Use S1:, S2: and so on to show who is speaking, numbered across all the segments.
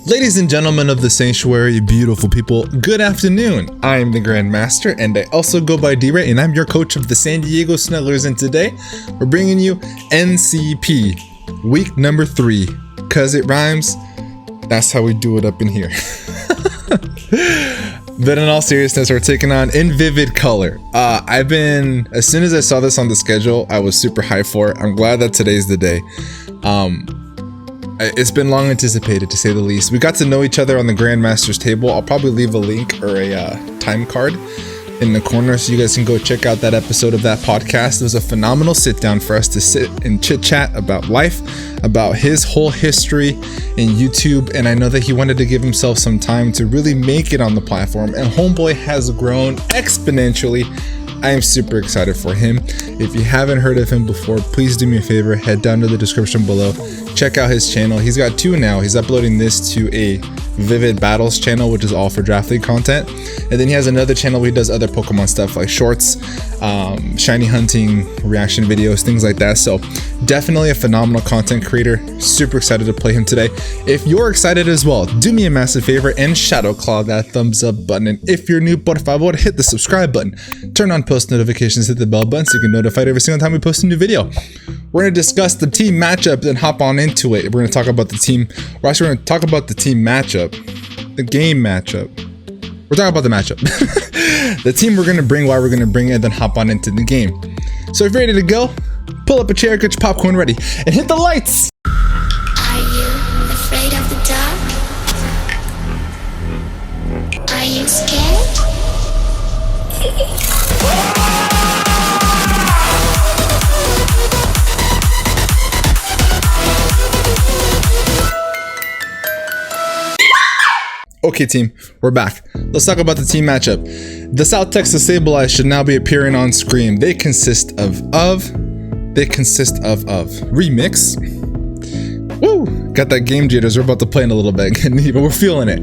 S1: Ladies and gentlemen of the sanctuary, beautiful people, good afternoon. I am the Grandmaster, and I also go by D-Ray, and I'm your coach of the San Diego Snugglers, and today we're bringing you NCP, week number 3, cause it rhymes. That's how we do it up in here. But in all seriousness, we're taking on In Vivid Color. As soon as I saw this on the schedule, I was super hyped for it. I'm glad that today's the day. It's been long anticipated, to say the least. We got to know each other on the Grandmaster's table. I'll probably leave a link or a time card in the corner so you guys can go check out that episode of that podcast. It was a phenomenal sit down for us to sit and chit chat about life, about his whole history in YouTube, and I know that he wanted to give himself some time to really make it on the platform, and homeboy has grown exponentially. I am super excited for him. If you haven't heard of him before, please do me a favor, head down to the description below, check out his channel. He's got 2 now. He's uploading this to a Vivid Battles channel, which is all for Draft League content, and then he has another channel where he does other Pokemon stuff like shorts, shiny hunting, reaction videos, things like that. So definitely a phenomenal content creator. Super excited to play him today. If you're excited as well, do me a massive favor and shadow claw that thumbs up button, and if you're new, por favor, hit the subscribe button, turn on post notifications, hit the bell button so you can get notified every single time we post a new video. We're going to discuss the team matchup and hop on into it. We're going to talk about the team. We're actually going to talk about the team matchup, the game matchup. We're talking about the matchup. The team we're going to bring, why we're going to bring it, and then hop on into the game. So if you're ready to go, pull up a chair, get your popcorn ready, and hit the lights.
S2: Are you afraid of the dark? Are you scared?
S1: Okay, team, we're back. Let's talk about the team matchup. The South Texas Sableyes should now be appearing on screen. They consist of Remix. Woo! Got that game jitters. We're about to play in a little bit, but we're feeling it.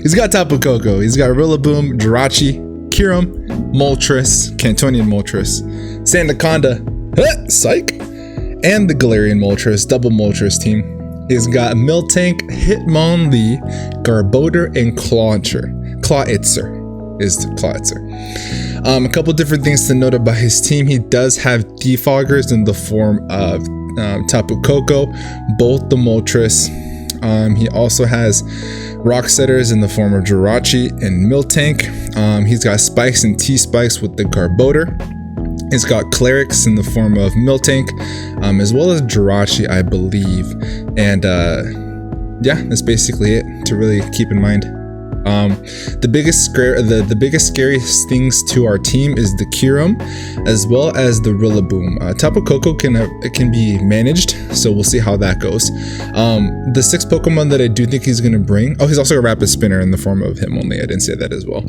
S1: He's got Tapu Koko. He's got Rillaboom, Jirachi, Kyurem, Moltres, Cantonian Moltres, Sandaconda, Psych, and the Galarian Moltres, double Moltres team. He's got Miltank, Hitmonlee, Garbodor, and Clawitzer. A couple different things to note about his team. He does have defoggers in the form of Tapu Koko, both the Moltres. He also has rock setters in the form of Jirachi and Miltank. He's got spikes and T-spikes with the Garbodor. He's got Clerics in the form of Miltank, as well as Jirachi, I believe. And yeah, that's basically it to really keep in mind. The biggest scariest things to our team is the Kyurem, as well as the Rillaboom. Tapu Koko can be managed, so we'll see how that goes. The 6 Pokemon that I do think he's going to bring. Oh, he's also a Rapid Spinner in the form of Hitmonlee. I didn't say that as well.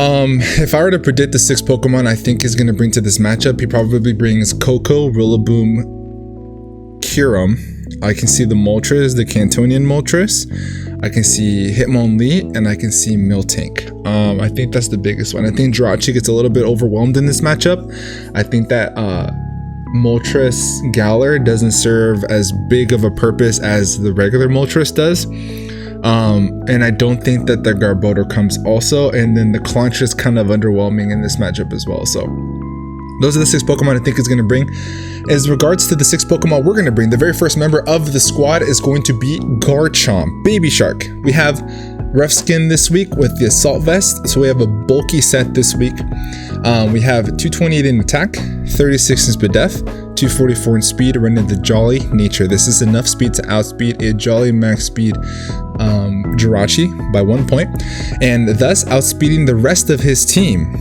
S1: If I were to predict the 6 Pokemon I think he's going to bring to this matchup, he probably brings Koko, Rillaboom, Kyurem. I can see the Moltres, the Cantonian Moltres. I can see Hitmonlee, and I can see Miltank. I think that's the biggest one. I think Jirachi gets a little bit overwhelmed in this matchup. I think that Moltres Galar doesn't serve as big of a purpose as the regular Moltres does. And I don't think that the Garbodor comes also, and then the Claunch is kind of underwhelming in this matchup as well. So those are the 6 Pokemon I think he's going to bring. As regards to the 6 Pokemon we're going to bring, the very first member of the squad is going to be Garchomp, Baby Shark. We have Rough Skin this week with the Assault Vest, so we have a bulky set this week. We have 228 in attack, 36 in speed def, 244 in speed, running the Jolly Nature. This is enough speed to outspeed a Jolly max speed Jirachi by 1 point, and thus outspeeding the rest of his team.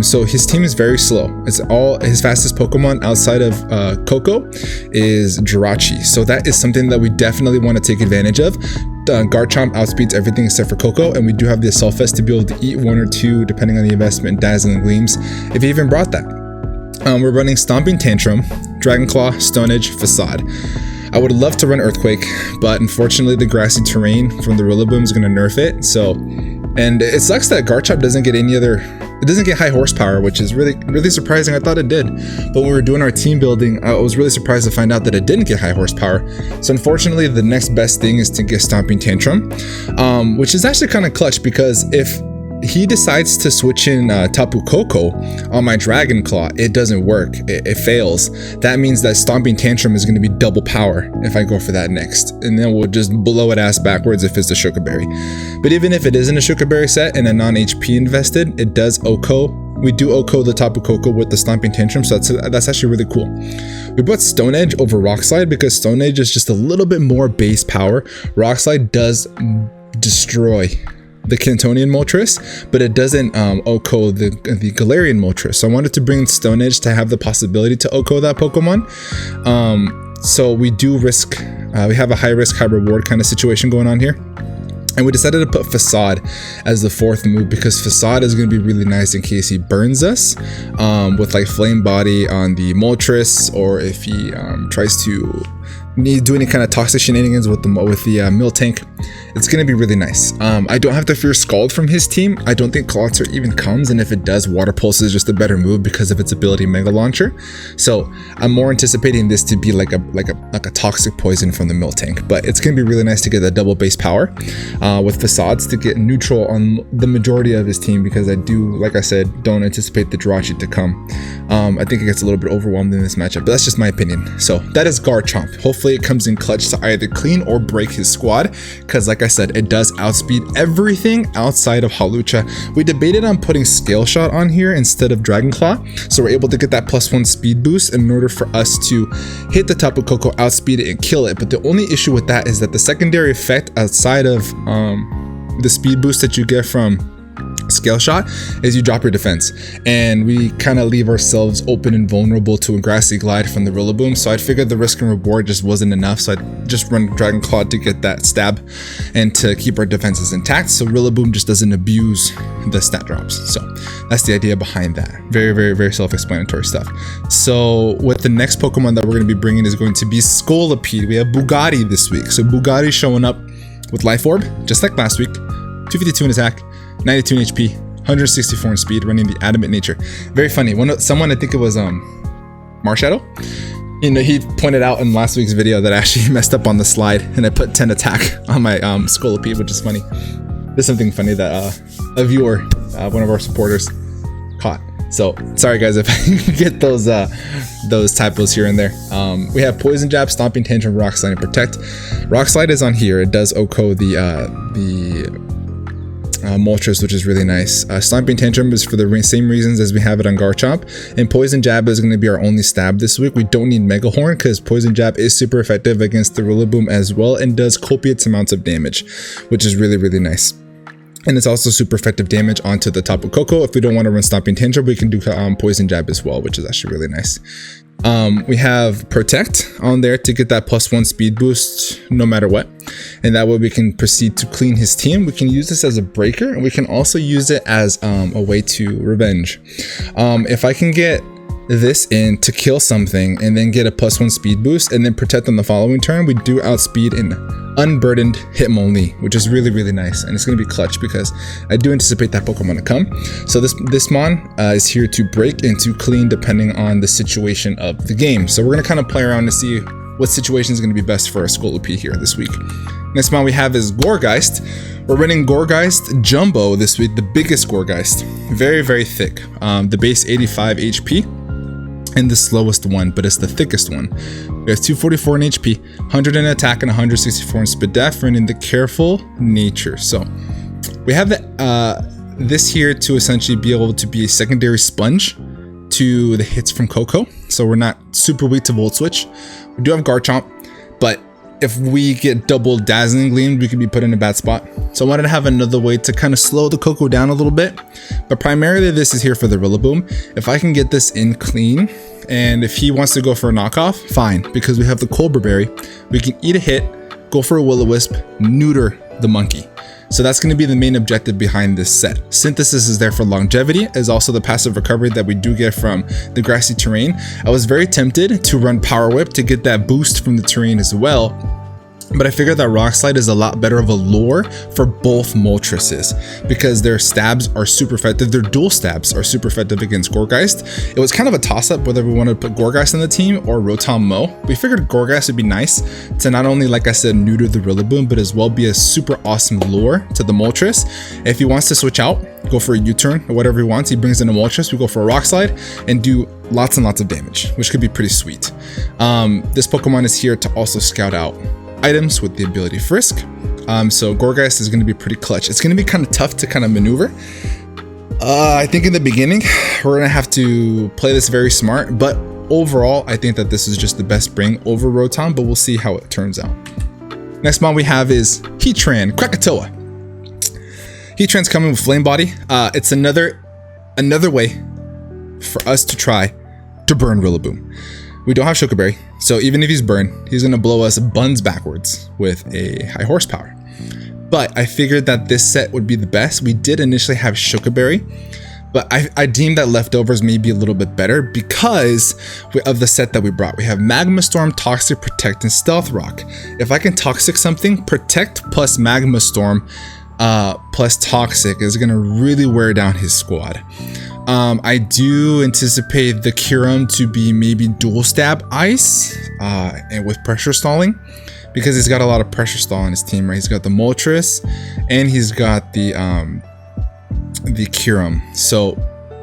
S1: So his team is very slow. It's all his fastest Pokemon outside of Koko is Jirachi. So that is something that we definitely want to take advantage of. Garchomp outspeeds everything except for Koko, and we do have the Assault Vest to be able to eat 1 or 2 depending on the investment, Dazzling Gleams, if he even brought that. We're running Stomping Tantrum, Dragon Claw, Stone Edge, Facade. I would love to run Earthquake, but unfortunately the grassy terrain from the Rillaboom is going to nerf it. So, and it sucks that Garchomp doesn't get any other It doesn't get high horsepower, which is really surprising. I thought it did, but when we were doing our team building, I was really surprised to find out that it didn't get high horsepower. So unfortunately, the next best thing is to get Stomping Tantrum, which is actually kind of clutch, because if he decides to switch in Tapu Koko on my Dragon Claw, it doesn't work. It fails. That means that Stomping Tantrum is going to be double power if I go for that next, and then we'll just blow it ass backwards if it's a Sugar Berry. But even if it isn't a Sugar Berry set and a non-HP invested, it does OHKO. We do OHKO the Tapu Koko with the Stomping Tantrum, so that's actually really cool. We brought Stone Edge over Rock Slide because Stone Edge is just a little bit more base power. Rock Slide does destroy the Cantonian Moltres, but it doesn't OHKO the Galarian Moltres. So I wanted to bring Stone Edge to have the possibility to OHKO that Pokemon. So we do risk, we have a high risk, high reward kind of situation going on here. And we decided to put Facade as the fourth move because Facade is going to be really nice in case he burns us with like Flame Body on the Moltres, or if he tries to do any kind of toxic shenanigans with the Miltank. It's going to be really nice. I don't have to fear Scald from his team. I don't think Clawitzer even comes, and if it does, Water Pulse is just a better move because of its ability Mega Launcher. So I'm more anticipating this to be like a toxic poison from the Miltank, but it's going to be really nice to get that double base power with Facades to get neutral on the majority of his team, because I do, like I said, don't anticipate the Jirachi to come. I think it gets a little bit overwhelmed in this matchup, but that's just my opinion. So that is Garchomp. Hopefully it comes in clutch to either clean or break his squad, because like I said, it does outspeed everything outside of Hawlucha. We debated on putting Scale Shot on here instead of Dragon Claw, so we're able to get that +1 speed boost in order for us to hit the Tapu Koko, outspeed it, and kill it. But the only issue with that is that the secondary effect outside of the speed boost that you get from Scale Shot is you drop your defense, and we kind of leave ourselves open and vulnerable to a Grassy Glide from the Rillaboom. So I figured the risk and reward just wasn't enough, so I just run Dragon Claw to get that stab and to keep our defenses intact, so Rillaboom just doesn't abuse the stat drops. So that's the idea behind that. Very self-explanatory stuff. So with the next Pokemon that we're going to be bringing is going to be Scolipede. We have Bugatti this week, so Bugatti showing up with Life Orb just like last week, 252 in attack, 92 in HP, 164 in speed, running the Adamant Nature. Very funny. Someone, I think it was Marshadow, he pointed out in last week's video that I actually messed up on the slide and I put 10 attack on my Scolipede, which is funny. There's something funny that a viewer, one of our supporters, caught. So sorry guys if I get those typos here and there. We have Poison Jab, Stomping Tantrum, Rock Slide, and Protect. Rock Slide is on here. It does OHKO the Moltres, which is really nice. Stomping Tantrum is for the same reasons as we have it on Garchomp, and Poison Jab is going to be our only stab this week. We don't need Mega Horn because Poison Jab is super effective against the Rillaboom as well and does copious amounts of damage, which is really nice. And it's also super effective damage onto the Tapu Koko. If we don't want to run Stomping Tantrum, we can do Poison Jab as well, which is actually really nice. We have Protect on there to get that +1 speed boost no matter what, and that way we can proceed to clean his team. We can use this as a breaker, and we can also use it as a way to revenge. If I can get this in to kill something and then get a +1 speed boost and then Protect on the following turn, we do outspeed an unburdened Hitmonlee, which is really nice, and it's going to be clutch because I do anticipate that Pokemon to come. So this Mon is here to break and to clean depending on the situation of the game. So we're going to kind of play around to see what situation is going to be best for our Scolipede here this week. Next Mon we have is Gourgeist. We're running Gourgeist Jumbo this week, the biggest Gourgeist, very thick, the base 85 HP. And the slowest one, but it's the thickest one. We have 244 in HP, 100 in attack, and 164 in speed def, running the Careful Nature. So we have this here to essentially be able to be a secondary sponge to the hits from Koko. So we're not super weak to Volt Switch. We do have Garchomp, but if we get double Dazzling Gleam, we could be put in a bad spot. So I wanted to have another way to kind of slow the Koko down a little bit, but primarily this is here for the Rillaboom. If I can get this in clean, and if he wants to go for a knockoff, fine, because we have the Cobra Berry. We can eat a hit, go for a Will-O-Wisp, neuter the monkey. So that's going to be the main objective behind this set. Synthesis is there for longevity, is also the passive recovery that we do get from the grassy terrain. I was very tempted to run Power Whip to get that boost from the terrain as well, But I figured that Rock Slide is a lot better of a lure for both Moltres because their stabs are super effective. Their dual stabs are super effective against Gourgeist. It was kind of a toss-up whether we wanted to put Gourgeist on the team or Rotom Mo. We figured Gourgeist would be nice to not only, like I said, neuter the Rillaboom, but as well be a super awesome lure to the Moltres. If he wants to switch out, go for a U-turn or whatever he wants, he brings in a Moltres, we go for a Rock Slide and do lots and lots of damage, which could be pretty sweet. This Pokemon is here to also scout out items with the ability Frisk. So Gourgeist is going to be pretty clutch. It's going to be kind of tough to kind of maneuver. I think in the beginning, we're going to have to play this very smart, but overall, I think that this is just the best bring over Rotom, but we'll see how it turns out. Next mon we have is Heatran, Krakatoa. Heatran's coming with Flame Body. It's another way for us to try to burn Rillaboom. We don't have Choco Berry, so even if he's burned, he's gonna blow us buns backwards with a high horsepower. But I figured that this set would be the best. We did initially have Choco Berry, but I deemed that leftovers may be a little bit better because of the set that we brought. We have Magma Storm, Toxic, Protect, and Stealth Rock. If I can Toxic something, Protect plus Magma Storm plus Toxic is gonna really wear down his squad. I do anticipate the Kyurem to be maybe dual stab ice and with pressure stalling because he's got a lot of pressure stall on his team, right? He's got the Moltres and he's got the Kyurem. So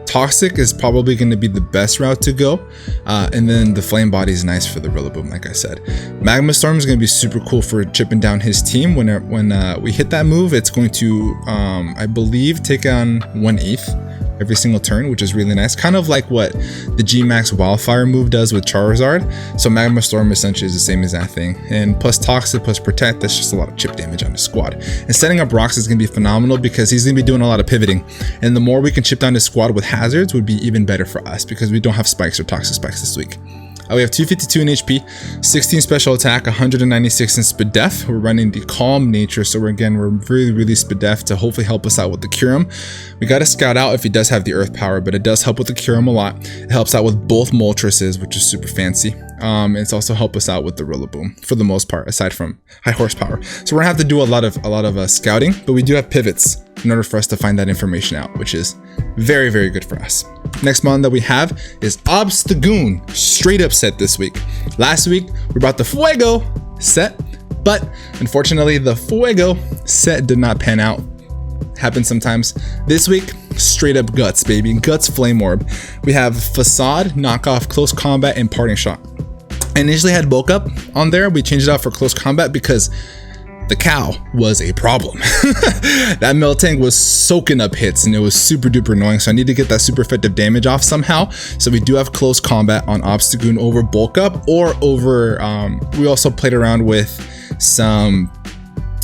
S1: Toxic is probably going to be the best route to go, and then the Flame Body is nice for the Rillaboom, like I said. Magma Storm is going to be super cool for chipping down his team. When we hit that move, it's going to, I believe, take on 1/8 every single turn, which is really nice. Kind of like what the G-Max Wildfire move does with Charizard. So Magma Storm essentially is the same as that thing. And plus Toxic, plus Protect, that's just a lot of chip damage on his squad. And setting up rocks is going to be phenomenal because he's going to be doing a lot of pivoting. And the more we can chip down his squad with hazards would be even better for us because we don't have spikes or toxic spikes this week. We have 252 in HP, 16 special attack, 196 in speed def. We're running the calm nature, so we're really speed def to hopefully help us out with the Kyurem. We got to scout out if he does have the earth power, but it does help with the Kyurem a lot. It helps out with both Moltres, which is super fancy. It's also help us out with the Rillaboom for the most part, aside from high horsepower. So we're gonna have to do a lot of scouting, but we do have pivots in order for us to find that information out, which is very good for us. Next mon that we have is Obstagoon, straight up set this week. Last week we brought the Fuego set, but unfortunately the Fuego set did not pan out. Happens sometimes. This week, straight up Guts, baby. Guts Flame Orb. We have Facade, Knockoff, Close Combat, and Parting Shot. I initially had Bulk Up on there. We changed it out for Close Combat because the cow was a problem. That Miltank was soaking up hits and it was super duper annoying, so I need to get that super effective damage off somehow. So we do have Close Combat on Obstagoon over Bulk Up or over, we also played around with some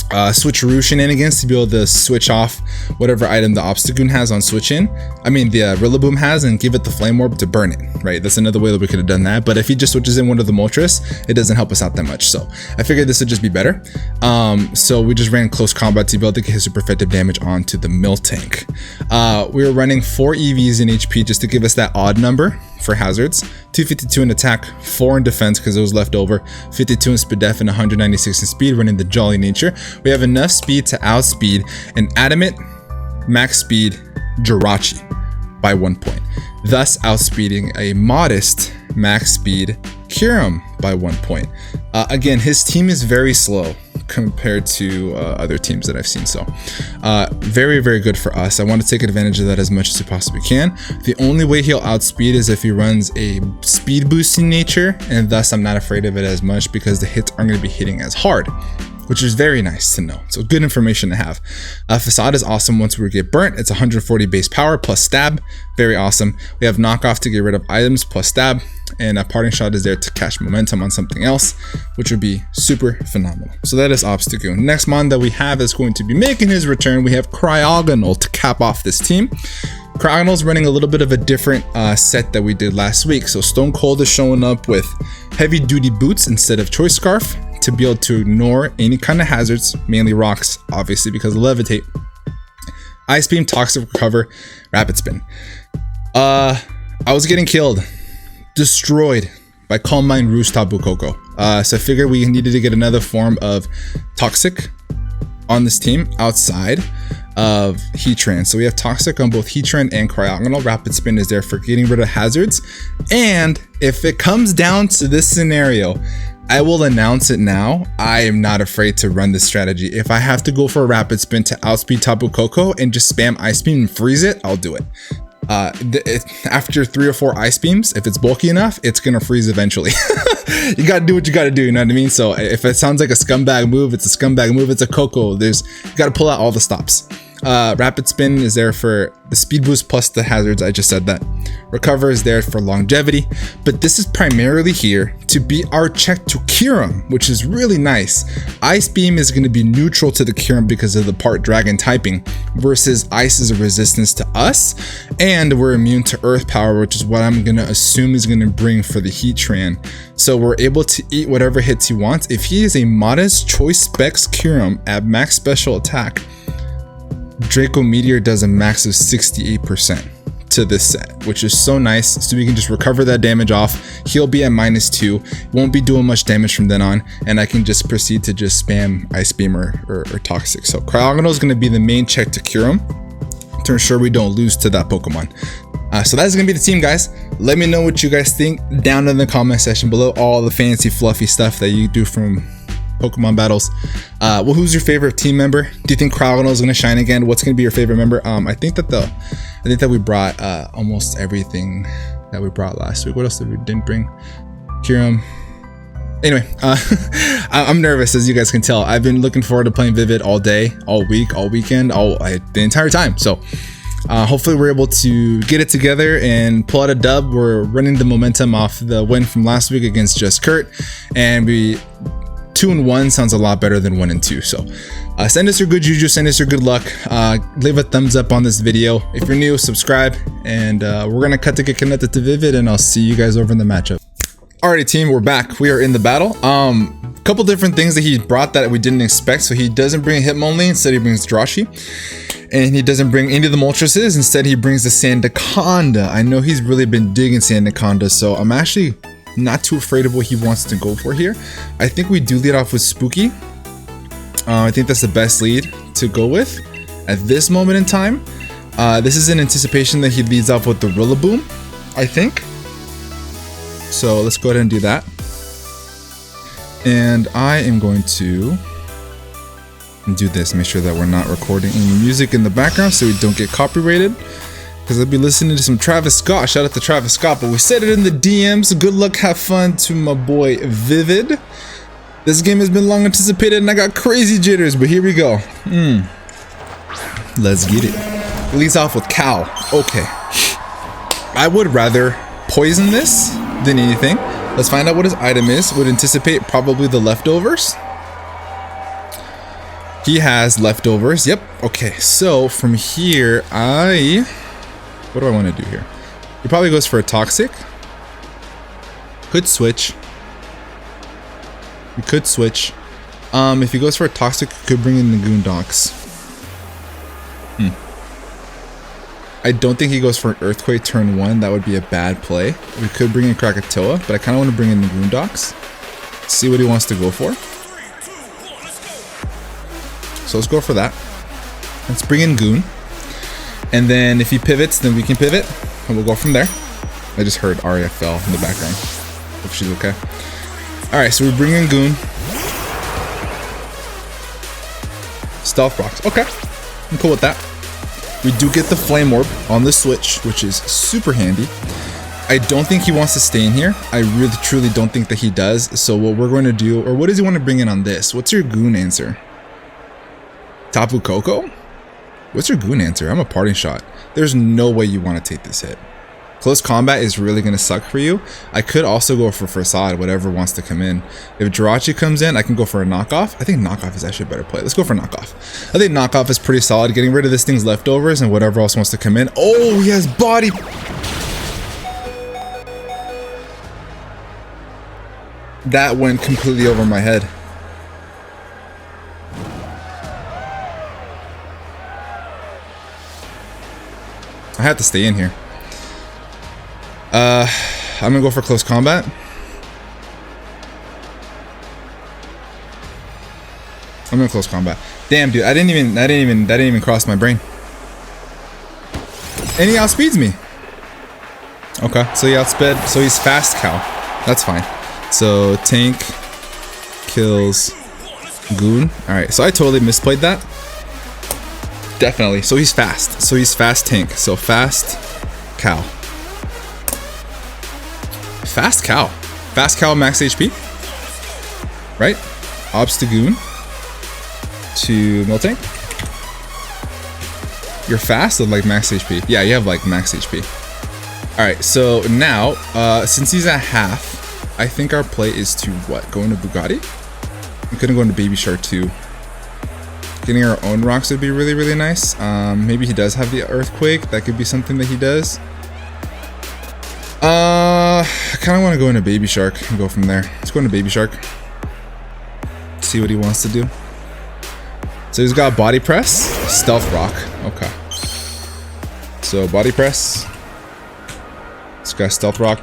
S1: switcheroo shenanigans to be able to switch off whatever item the Obstagoon has on switch in. I mean the Rillaboom has, and give it the Flame Orb to burn it, right? That's another way that we could have done that, but if he just switches in one of the Moltres, it doesn't help us out that much. So I figured this would just be better. So we just ran Close Combat to be able to get his super effective damage onto the Miltank. We were running 4 EVs in HP just to give us that odd number for hazards. 252 in attack, 4 in defense because it was left over, 52 in speed def, and 196 in speed, running the Jolly Nature. We have enough speed to outspeed an Adamant max speed Jirachi by 1 point, thus outspeeding a modest max speed Kyurem by 1 point. Again, his team is very slow compared to other teams that I've seen, so very good for us. I want to take advantage of that as much as we possibly can. The only way he'll outspeed is if he runs a speed boosting nature, and thus I'm not afraid of it as much because the hits aren't going to be hitting as hard, which is very nice to know. So good information to have. Facade is awesome once we get burnt. It's 140 base power plus stab, very awesome. We have Knockoff to get rid of items plus stab, and a Parting Shot is there to catch momentum on something else, which would be super phenomenal. So that is Obstagoon. Next mon that we have is going to be making his return. We have Cryogonal to cap off this team. Cryogonal's running a little bit of a different set that we did last week. So Stone Cold is showing up with heavy duty boots instead of Choice Scarf to be able to ignore any kind of hazards, mainly rocks, obviously because of Levitate. Ice Beam, Toxic Recover, Rapid Spin. I was getting killed, destroyed by Calm Mind Roost Tapu Koko. So I figured we needed to get another form of Toxic on this team outside of Heatran. So we have Toxic on both Heatran and Cryogonal. Rapid Spin is there for getting rid of hazards. And if it comes down to this scenario, I will announce it now. I am not afraid to run this strategy. If I have to go for a Rapid Spin to outspeed Tapu Koko and just spam Ice Beam and freeze it, I'll do it. After 3 or 4 Ice Beams, if it's bulky enough, it's gonna freeze eventually. You gotta do what you gotta do, you know what I mean? So if it sounds like a scumbag move, it's a scumbag move, it's a Koko. You gotta pull out all the stops. Rapid Spin is there for the speed boost plus the hazards. I just said that. Recover is there for longevity, but this is primarily here to be our check to Kyurem, which is really nice. Ice Beam is going to be neutral to the Kyurem because of the part dragon typing, versus Ice is a resistance to us, and we're immune to Earth power, which is what I'm going to assume is going to bring for the Heatran. So we're able to eat whatever hits he wants. If he is a modest choice specs Kyurem at max special attack, Draco Meteor does a max of 68% to this set, which is so nice. So we can just recover that damage off. He'll be at -2, won't be doing much damage from then on, and I can just proceed to just spam Ice Beam or Toxic. So Cryogonal is going to be the main check to Kyurem to ensure we don't lose to that Pokemon. So that's going to be the team, guys. Let me know what you guys think down in the comment section below. All the fancy fluffy stuff that you do from Pokemon battles. Well, who's your favorite team member? Do you think Cryogonal is going to shine again? What's going to be your favorite member? I think that we brought almost everything that we brought last week. What else did we didn't bring? Kyurem. Anyway, I'm nervous, as you guys can tell. I've been looking forward to playing Vivid all day, all week, all weekend, the entire time. So hopefully we're able to get it together and pull out a dub. We're running the momentum off the win from last week against Just Kurt, and 2-1 sounds a lot better than 1-2. So send us your good juju, send us your good luck. Leave a thumbs up on this video. If you're new, subscribe, and we're gonna cut to get connected to Vivid, and I'll see you guys over in the matchup. Alrighty, team, we're back. We are in the battle. Couple different things that he brought that we didn't expect. So he doesn't bring Hitmonlee, instead he brings Jirachi. And he doesn't bring any of the Moltres, instead he brings the Sandaconda. I know he's really been digging Sandaconda, so I'm actually not too afraid of what he wants to go for here. I think we do lead off with Spooky. I think that's the best lead to go with at this moment in time. This is in anticipation that he leads off with the Rillaboom, I think. So let's go ahead and do that. And I am going to do this, make sure that we're not recording any music in the background so we don't get copyrighted. Because I'll be listening to some Travis Scott. Shout out to Travis Scott. But we said it in the DMs. Good luck, have fun to my boy Vivid. This game has been long anticipated and I got crazy jitters. But here we go. Let's get it. Leads off with Cow. Okay. I would rather poison this than anything. Let's find out what his item is. Would anticipate probably the leftovers. He has leftovers. Yep. Okay. So from here, what do I want to do here? He probably goes for a Toxic. Could switch. We could switch. If he goes for a Toxic, could bring in the Goondocks. I don't think he goes for an Earthquake turn 1. That would be a bad play. We could bring in Krakatoa, but I kind of want to bring in the Goondocks. See what he wants to go for. So let's go for that. Let's bring in Goon. And then if he pivots, then we can pivot. And we'll go from there. I just heard Arya fell in the background. Hope she's okay. Alright, so we bring in Goon. Stealth Rocks. Okay. I'm cool with that. We do get the Flame Orb on the switch, which is super handy. I don't think he wants to stay in here. I really, truly don't think that he does. So what we're going to do, or what does he want to bring in on this? What's your Goon answer? Tapu Koko? What's your Goon answer? I'm a parting shot. There's no way you want to take this hit. Close combat is really going to suck for you. I could also go for Facade, whatever wants to come in. If Jirachi comes in, I can go for a knockoff. I think knockoff is actually a better play. Let's go for knockoff. I think knockoff is pretty solid. Getting rid of this thing's leftovers and whatever else wants to come in. Oh, he has body. That went completely over my head. I have to stay in here. I'm gonna go for close combat. I'm in close combat. Damn, dude, that didn't even cross my brain. And he outspeeds me. Okay, so he outsped, so he's fast cow. That's fine. So tank kills goon. Alright, so I totally misplayed that. Definitely. So he's fast. So he's fast tank. So fast cow. Fast cow. Fast cow max HP. Right? Obs to goon. To Miltank. You're fast with like max HP. Yeah, you have like max HP. Alright, so now, since he's at half, I think our play is to what? Go into Bugatti? We couldn't go into Baby Shark 2. Getting our own rocks would be really, really nice. Maybe he does have the Earthquake. That could be something that he does. I kind of want to go into Baby Shark and go from there. Let's go into Baby Shark. See what he wants to do. So he's got Body Press, Stealth Rock. Okay. So Body Press. He's got Stealth Rock.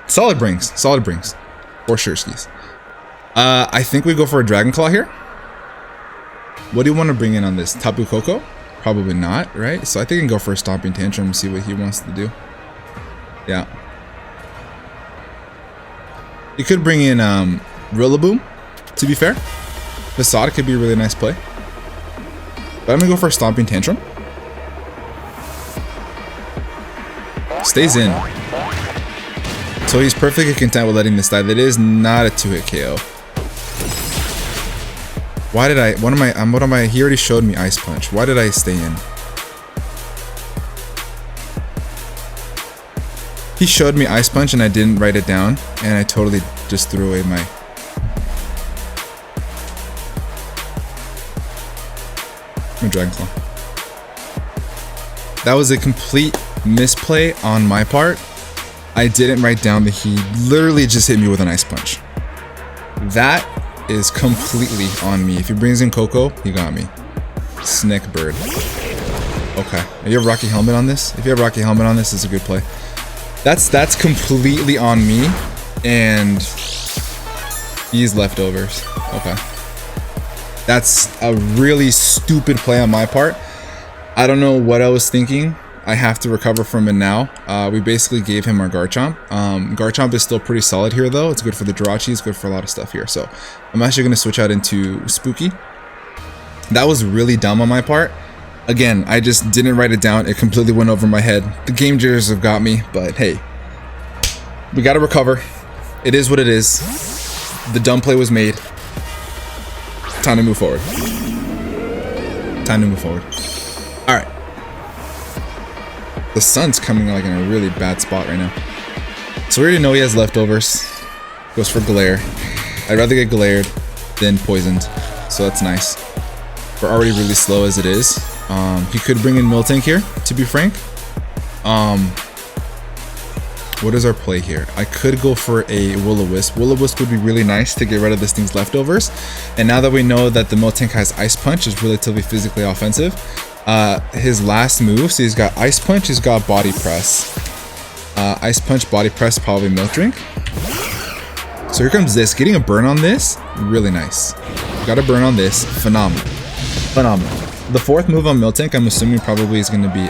S1: Solid brings. Solid brings. For sure, skis. I think we go for a Dragon Claw here. What do you want to bring in on this? Tapu Koko? Probably not, right? So I think I can go for a Stomping Tantrum and see what he wants to do. Yeah. You could bring in Rillaboom, to be fair. Facade could be a really nice play. But I'm going to go for a Stomping Tantrum. Stays in. So he's perfectly content with letting this die. That is not a 2-hit KO. Why did I, what am I, he already showed me Ice Punch. Why did I stay in? He showed me Ice Punch and I didn't write it down. And I totally just threw away my... Dragon Claw. That was a complete misplay on my part. I didn't write down that he literally just hit me with an Ice Punch. That is completely on me. If he brings in Coco, he got me. Snick Bird. Okay. You have Rocky Helmet on this? If you have Rocky Helmet on this, it's a good play. That's completely on me. And he's leftovers. Okay. That's a really stupid play on my part. I don't know what I was thinking. I have to recover from it now. We basically gave him our Garchomp. Garchomp is still pretty solid here though. It's good for the Jirachi, it's good for a lot of stuff here. So I'm actually going to switch out into Spooky. That was really dumb on my part. Again, I just didn't write it down. It completely went over my head. The game jitters have got me, but hey. We got to recover. It is what it is. The dumb play was made. Time to move forward. Time to move forward. Alright. The sun's coming like in a really bad spot right now. So we already know he has leftovers. Goes for Glare. I'd rather get glared than poisoned. So that's nice. We're already really slow as it is. He could bring in Miltank here, to be frank. What is our play here? I could go for a Will-O-Wisp. Will-O-Wisp would be really nice to get rid of this thing's leftovers. And now that we know that the Miltank has Ice Punch, is relatively physically offensive. His last move, so he's got Ice Punch, he's got Body Press. Ice Punch, Body Press, probably Milk Drink. So here comes this. Getting a burn on this, really nice. Got a burn on this, phenomenal. Phenomenal. The fourth move on Miltank, I'm assuming probably is going to be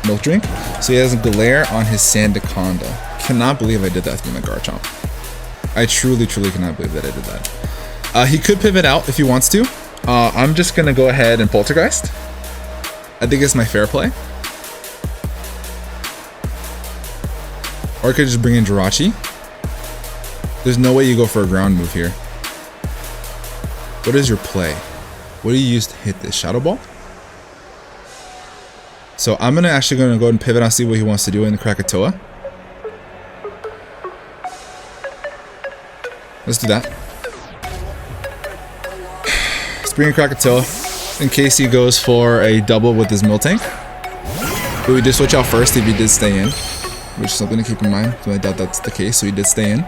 S1: Milk Drink. So he has a Glare on his Sandaconda. Cannot believe I did that through my Garchomp. I truly, truly cannot believe that I did that. He could pivot out if he wants to. I'm just going to go ahead and Poltergeist. I think it's my fair play. Or I could just bring in Jirachi. There's no way you go for a ground move here. What is your play? What do you use to hit this? Shadow Ball? So I'm actually going to go ahead and pivot and see what he wants to do in the Krakatoa. Let's do that. Let's bring in Krakatoa in case he goes for a double with his Miltank. But we did switch out first if he did stay in, which is something to keep in mind. So I doubt that's the case, so he did stay in.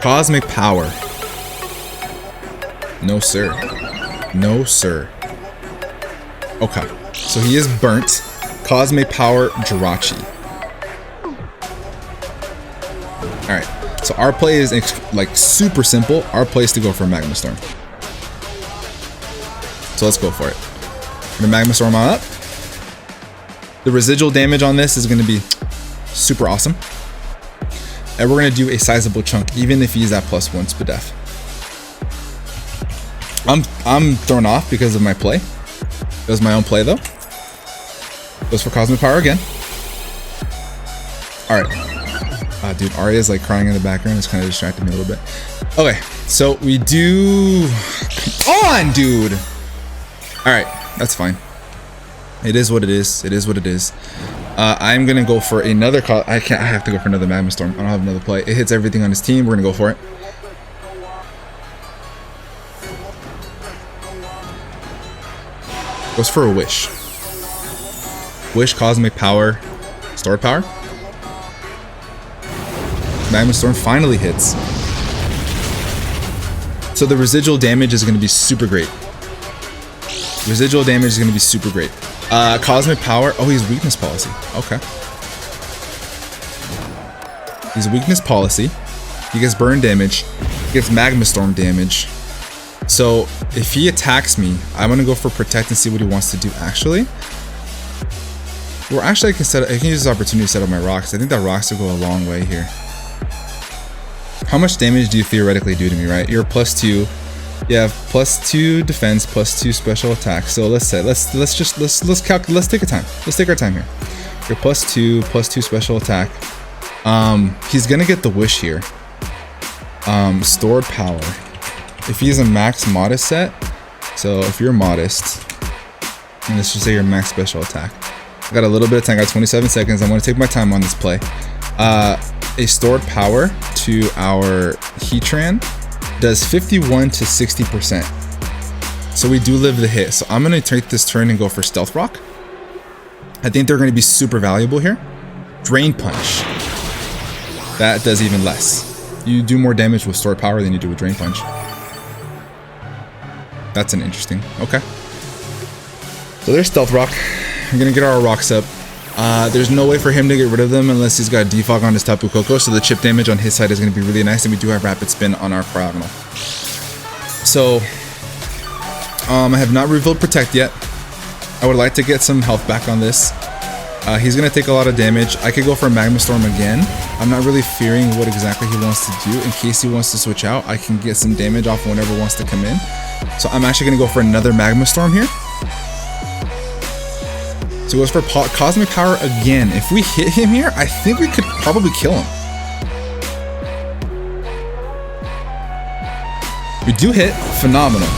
S1: Cosmic Power. No sir. No sir. Okay. So he is burnt. Cosmic Power Jirachi. Alright. So our play is like super simple. Our play is to go for a Magma Storm. So let's go for it. The Magma Storm on up. The residual damage on this is going to be super awesome. And we're going to do a sizable chunk, even if he's at +1 SPDEF. I'm thrown off because of my play. It was my own play though. Goes for Cosmic Power again. Alright. Dude, Arya is like crying in the background. It's kind of distracting me a little bit. Okay, so we do... Come on, dude! Alright, that's fine. It is what it is. It is what it is. I'm gonna go for another... I have to go for another Magma Storm. I don't have another play. It hits everything on his team. We're gonna go for it. Goes for a Wish. Wish, Cosmic Power, Stored Power. Magma Storm finally hits. So the residual damage is going to be super great. Residual damage is going to be super great. Cosmic Power. Oh, he's Weakness Policy. Okay. He's Weakness Policy. He gets burn damage. He gets Magma Storm damage. So if he attacks me, I'm going to go for Protect and see what he wants to do actually. Well, actually, I can use this opportunity to set up my rocks. I think that rocks will go a long way here. How much damage do you theoretically do to me, right? You're +2. You have +2 defense, +2 special attack. So let's take a time. Let's take our time here. You're +2 special attack. He's gonna get the Wish here. Stored Power. If he's a max modest set, so if you're modest, and let's just say you're max special attack. I got a little bit of time. I got 27 seconds. I'm gonna take my time on this play. A Stored Power to our Heatran does 51 to 60%. So we do live the hit. So I'm gonna take this turn and go for Stealth Rock. I think they're gonna be super valuable here. Drain Punch. That does even less. You do more damage with Stored Power than you do with Drain Punch. That's an interesting. Okay. So there's Stealth Rock. We're gonna get our rocks up. There's no way for him to get rid of them unless he's got Defog on his Tapu Koko, so the chip damage on his side is going to be really nice, and we do have Rapid Spin on our Cryogonal. So, I have not revealed Protect yet. I would like to get some health back on this. He's going to take a lot of damage. I could go for a Magma Storm again. I'm not really fearing what exactly he wants to do. In case he wants to switch out, I can get some damage off whenever wants to come in. So I'm actually going to go for another Magma Storm here. So it goes for Cosmic Power again. If we hit him here, I think we could probably kill him. We do hit. Phenomenal.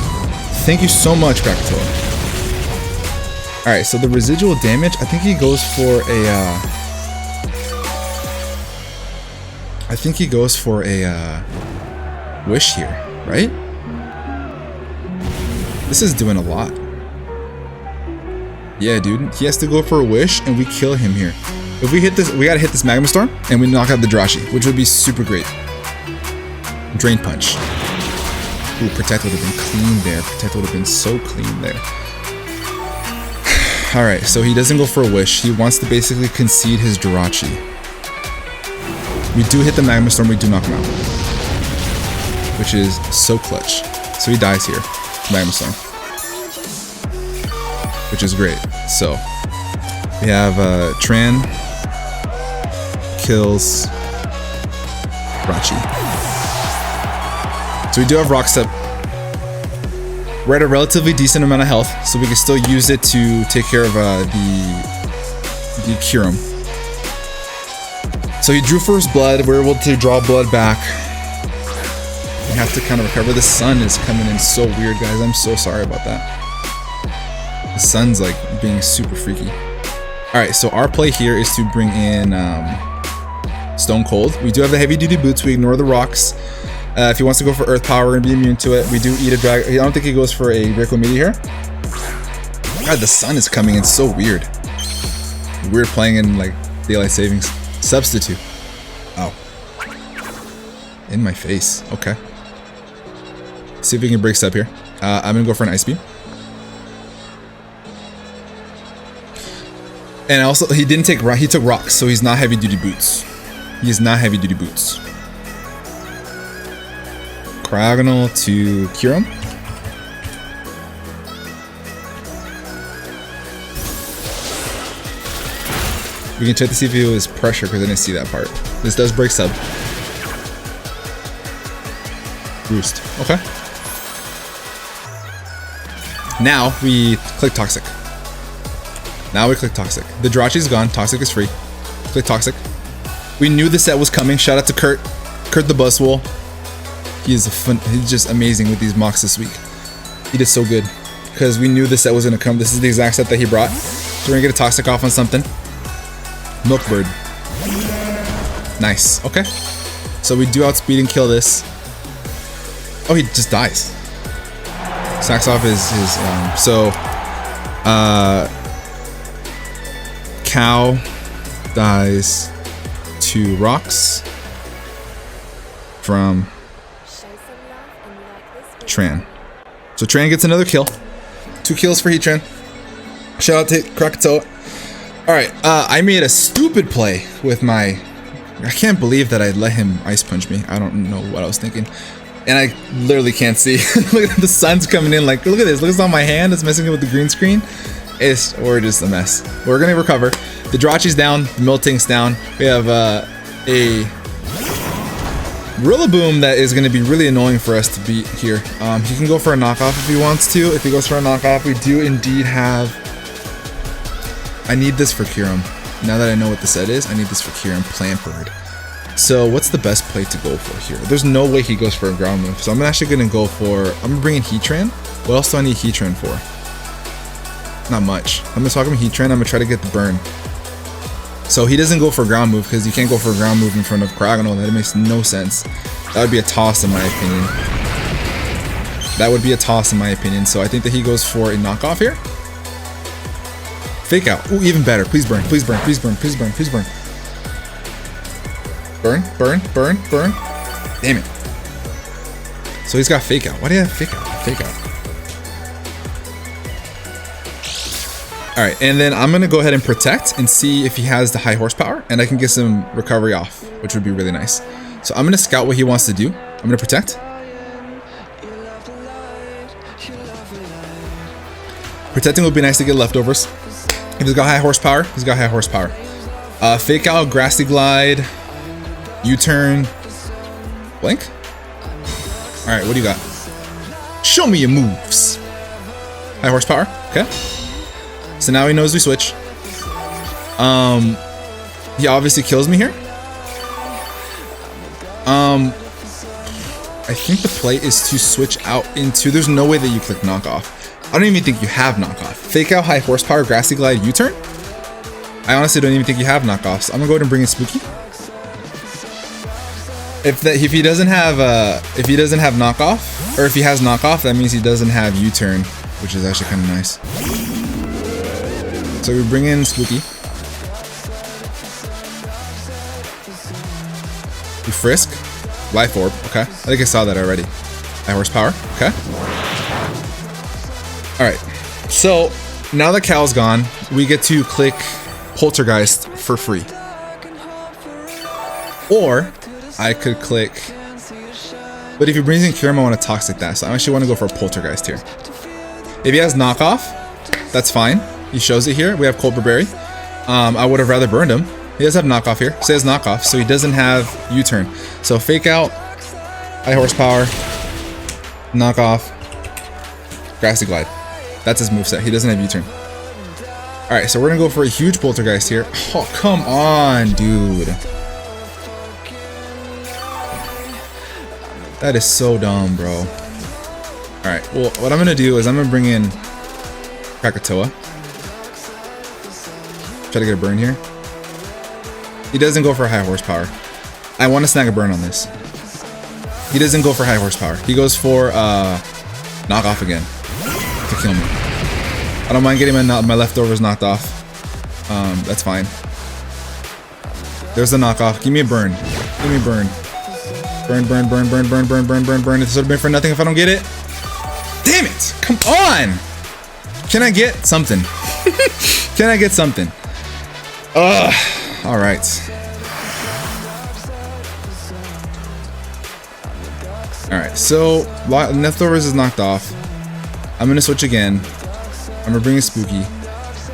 S1: Thank you so much, Krakatoa. Alright, so the residual damage, I think he goes for a... Wish here, right? This is doing a lot. Yeah, dude. He has to go for a Wish, and we kill him here. If we hit this, we gotta hit this Magma Storm, and we knock out the Jirachi, which would be super great. Drain Punch. Ooh, Protect would have been clean there. Protect would have been so clean there. Alright, so he doesn't go for a Wish. He wants to basically concede his Jirachi. We do hit the Magma Storm, we do knock him out. Which is so clutch. So he dies here. Magma Storm. Which is great. So we have Tran kills Rachi. So we do have Rocks up. We're at a relatively decent amount of health, so we can still use it to take care of the Kyurem. So he drew first blood. We're able to draw blood back. We have to kind of recover. The sun is coming in so weird, guys. I'm so sorry about that. The sun's like being super freaky. Alright, so our play here is to bring in Stone Cold. We do have the heavy duty boots. We ignore the rocks. If he wants to go for Earth Power, we're going to be immune to it. We do eat a dragon. I don't think he goes for a Rico Meteor here. God, the sun is coming in so weird. Weird playing in like daylight savings. Substitute. Oh. In my face. Okay. See if we can break step here. I'm going to go for an Ice Beam. And also, he didn't take rock. He took rocks, so he's not heavy duty boots. He is not heavy duty boots. Cryogonal to cure him. We can check to see if it was pressure because I didn't see that part. This does break sub. Roost. Okay. Now we click Toxic. Now we click Toxic. The Jirachi's gone. Toxic is free. Click Toxic. We knew the set was coming. Shout out to Kurt. Kurt the Buswole. He's just amazing with these mocks this week. He did so good because we knew the set was gonna come. This is the exact set that he brought. So we're gonna get a Toxic off on something. Milkbird. Nice. Okay. So we do outspeed and kill this. Oh, he just dies. Sacks off his Cow dies to rocks from Tran. So Tran gets another kill. 2 kills for Heatran. Shout out to Krakatoa. Alright, I made a stupid play with my... I can't believe that I let him Ice Punch me. I don't know what I was thinking. And I literally can't see. Look at the sun's coming in. Like, look at this. Look, it's on my hand. It's messing with the green screen. We're just a mess. We're gonna recover. The Jirachi's down. The Miltank's down. We have a Rillaboom that is gonna be really annoying for us to beat here. He can go for a knockoff if he wants to. If he goes for a knockoff, we do indeed have... I need this for Kyurem. Now that I know what the set is, I need this for Kyurem. Plampert. So what's the best play to go for here? There's no way he goes for a ground move. So I'm actually gonna go for... I'm gonna bring in Heatran. What else do I need Heatran for? Not much. I'm gonna talk him Heatran. I'm gonna try to get the burn. So he doesn't go for a ground move because you can't go for a ground move in front of Cryogonal. That makes no sense. That would be a toss in my opinion. That would be a toss in my opinion. So I think that he goes for a knockoff here. Fake out. Ooh, even better. Please burn. Please burn. Please burn. Please burn. Please burn. Burn. Burn. Burn. Burn. Damn it. So he's got fake out. Why do you have fake out? Fake out. Alright, and then I'm going to go ahead and protect and see if he has the high horsepower. And I can get some recovery off, which would be really nice. So I'm going to scout what he wants to do. I'm going to protect. Protecting would be nice to get leftovers. If he's got high horsepower, he's got high horsepower. Fake out, Grassy Glide, U-turn, Blink. All right, what do you got? Show me your moves. High horsepower, okay. So now he knows we switch. He obviously kills me here. I think the play is to switch out into... There's no way that you click knockoff. I don't even think you have knockoff. Fake out, high horsepower, Grassy Glide, U-turn. I honestly don't even think you have knockoffs. I'm gonna go ahead and bring in Spooky. If he doesn't have knockoff, or if he has knockoff, that means he doesn't have U-turn, which is actually kind of nice. So we bring in Spooky. We frisk. Life Orb, okay. I think I saw that already. High horsepower, okay. Alright, so now that Cal's gone, we get to click Poltergeist for free. Or I could click... But if he brings in Kyurem, I want to Toxic that, so I actually want to go for a Poltergeist here. If he has knockoff, that's fine. He shows it here. We have Cold Berry. I would have rather burned him. He does have knockoff here. So he has knockoff, so he doesn't have U-turn. So fake out, high horsepower, knockoff, Grassy Glide. That's his moveset. He doesn't have U-turn. Alright, so we're gonna go for a huge Poltergeist here. Oh, come on, dude. That is so dumb, bro. Alright, well, what I'm gonna do is I'm gonna bring in Krakatoa. Try to get a burn here. He doesn't go for high horsepower. I want to snag a burn on this. He doesn't go for high horsepower. He goes for knockoff again to kill me. I don't mind getting my leftovers knocked off. That's fine. There's the knockoff. Give me a burn. Give me a burn. Burn, burn, burn, burn, burn, burn, burn, burn, burn. This would have been for nothing if I don't get it. Damn it! Come on! Can I get something? Can I get something? Ugh. Alright. Alright, so leftovers is knocked off. I'm gonna switch again. I'm gonna bring in Spooky.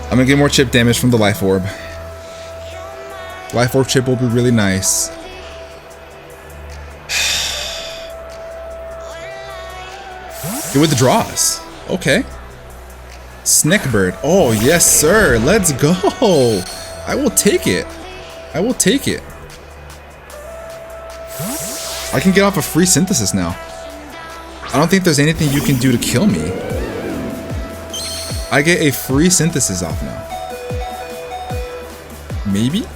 S1: I'm gonna get more chip damage from the Life Orb. Life Orb chip will be really nice. It withdraws. Okay. Snickbird. Oh, yes, sir. Let's go. I will take it. I will take it. I can get off a free synthesis now. I don't think there's anything you can do to kill me. I get a free synthesis off now. Maybe?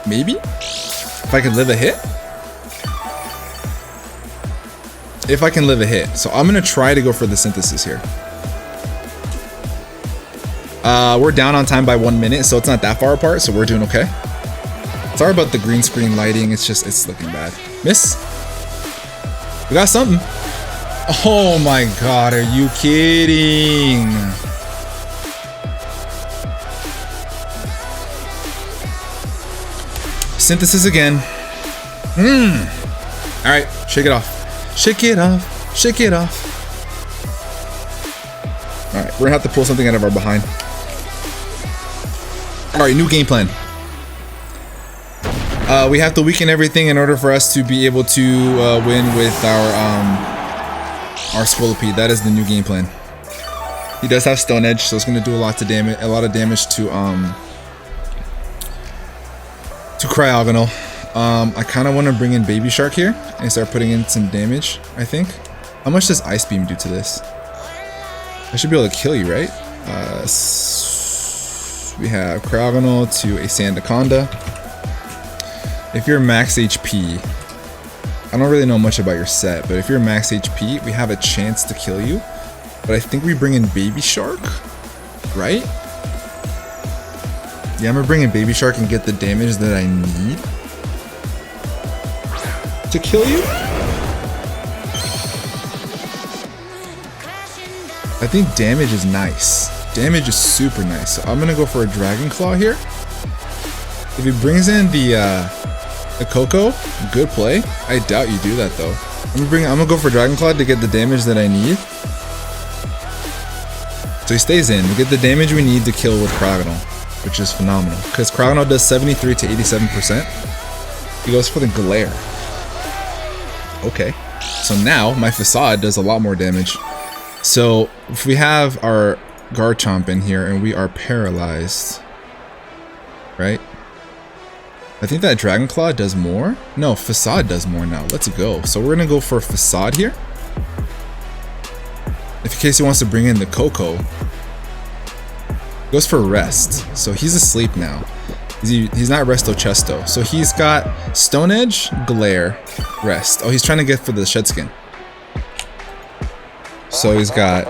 S1: Maybe? If I can live a hit? If I can live a hit. So I'm gonna try to go for the synthesis here. We're down on time by 1 minute, so it's not that far apart, so we're doing okay. Sorry about the green screen lighting, it's looking bad. Miss? We got something. Oh my god, are you kidding? Synthesis again. Alright, shake it off. Shake it off. Shake it off. Alright, we're gonna have to pull something out of our behind. Alright, new game plan. We have to weaken everything in order for us to be able to win with our Scolipede. That is the new game plan. He does have Stone Edge, so it's gonna do a lot of damage to Cryogonal. I kind of want to bring in Baby Shark here and start putting in some damage. I think. How much does Ice Beam do to this? I should be able to kill you, right? We have Cryogonal to a Sandaconda. If you're max HP, I don't really know much about your set, but if you're max HP, we have a chance to kill you. But I think we bring in Baby Shark, right? Yeah, I'm gonna bring in Baby Shark and get the damage that I need to kill you. I think damage is nice. Damage is super nice. So I'm gonna go for a Dragon Claw here. If he brings in the Coco, good play. I doubt you do that though. I'm gonna go for Dragon Claw to get the damage that I need. So he stays in. We get the damage we need to kill with Cryogonal, which is phenomenal. Because Cryogonal does 73 to 87%. He goes for the Glare. Okay. So now my Facade does a lot more damage. So if we have our Garchomp in here and we are paralyzed, right? I think that Dragon Claw does more. No, Facade does more now. Let's go. So we're gonna go for Facade here. If in case he wants to bring in the Coco, goes for Rest. So he's asleep now. He's not Resto Chesto. So he's got Stone Edge, Glare, Rest. Oh, he's trying to get for the Shed Skin. So he's got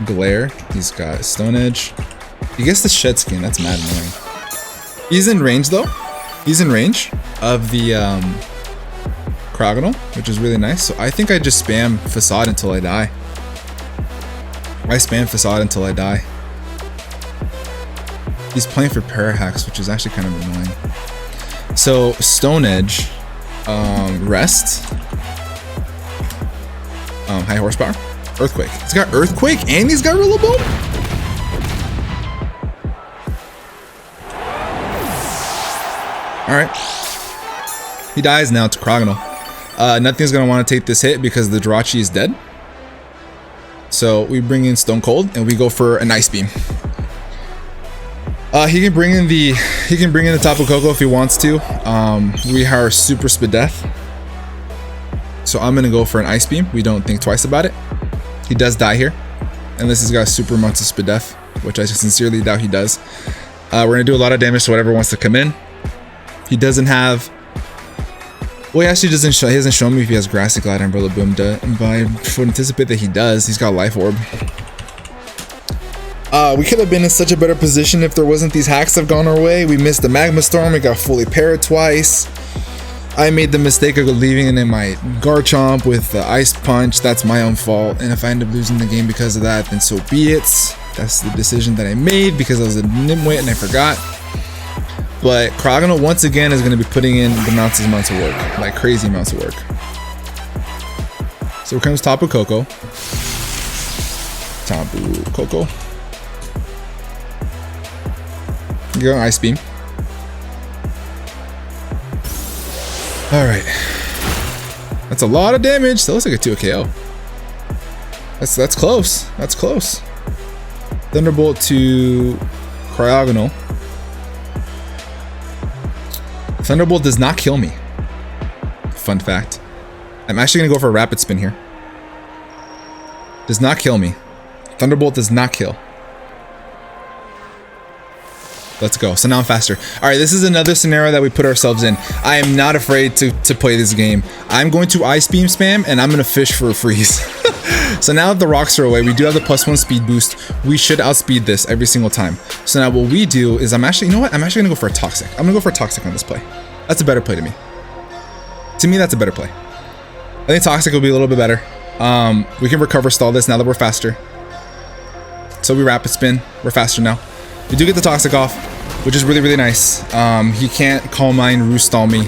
S1: Glare. He's got Stone Edge. He gets the Shed Skin. That's mad annoying. He's in range though. He's in range of the Cryogonal, which is really nice. So I think I just spam Facade until I die. I spam Facade until I die. He's playing for Parahax, which is actually kind of annoying. So Stone Edge, Rest, High Horsepower, Earthquake. He's got Earthquake and he's got Rillaboom. All right, he dies now to Cryogonal. Nothing's gonna want to take this hit because the Jirachi is dead. So we bring in Stone Cold and we go for an Ice Beam. He can bring in the Tapu Koko if he wants to. We are super Spadef. So I'm gonna go for an Ice Beam. We don't think twice about it. He does die here, unless he's got super amounts of Spadef, which I sincerely doubt he does. We're gonna do a lot of damage to whatever wants to come in. He doesn't have. Well, he actually doesn't show. He hasn't shown me if he has Grassy Glide and Rillaboom. But I would anticipate that he does. He's got Life Orb. We could have been in such a better position if there wasn't these hacks that have gone our way. We missed the Magma Storm. We got fully parried twice. I made the mistake of leaving it in my Garchomp with the Ice Punch. That's my own fault. And if I end up losing the game because of that, then so be it. That's the decision that I made because I was a nimwit and I forgot. But Cryogonal once again is going to be putting in the amounts of work, like crazy amounts of work. So here comes Tapu Koko. Tapu Koko. You go Ice Beam. Alright. That's a lot of damage. That looks like a 2 KO. That's close. That's close. Thunderbolt to Cryogonal. Thunderbolt does not kill me. Fun fact. I'm actually gonna go for a Rapid Spin here. Does not kill me. Thunderbolt does not kill. Let's go. So now I'm faster. All right, this is another scenario that we put ourselves in. I am not afraid to play this game. I'm going to Ice Beam spam and I'm gonna fish for a freeze. So now that the rocks are away, we do have the +1 speed boost. We should outspeed this every single time. So now what we do is I'm actually gonna go for a Toxic. I'm gonna go for a Toxic on this play. That's a better play to me. To me, that's a better play. I think Toxic will be a little bit better. We can recover stall this now that we're faster. So we Rapid Spin. We're faster now. We do get the Toxic off, which is really, really nice. He can't Calm Mind Roost stall me.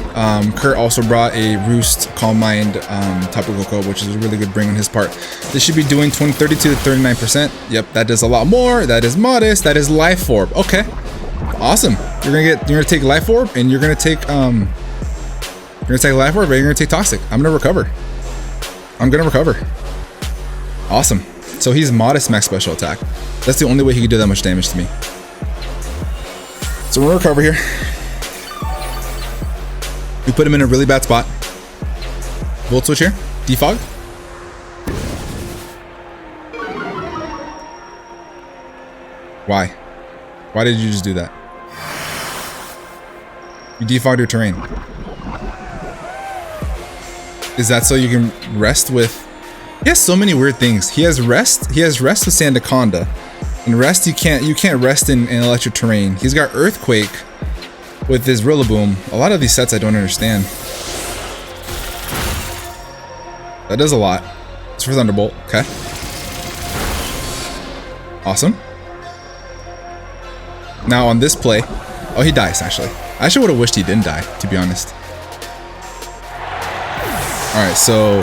S1: Kurt also brought a Roost Calm Mind Tapu Koko, which is a really good bring on his part. This should be doing 32 to 39%. Yep, that does a lot more. That is modest. That is Life Orb. Okay, awesome. You're gonna take Life Orb, and you're gonna take Life Orb, and you're gonna take Toxic. I'm gonna recover. Awesome. So he's modest max special attack. That's the only way he could do that much damage to me. So we're gonna recover here. We put him in a really bad spot. Volt Switch here. Defog. Why? Why did you just do that? You defogged your terrain. Is that so you can rest with... He has so many weird things. He has rest with Sandaconda. And rest, you can't rest in electric terrain. He's got Earthquake with his Rillaboom. A lot of these sets I don't understand. That does a lot. It's for Thunderbolt. Okay. Awesome. Now on this play... Oh, he dies, actually. I actually would have wished he didn't die, to be honest. Alright, so...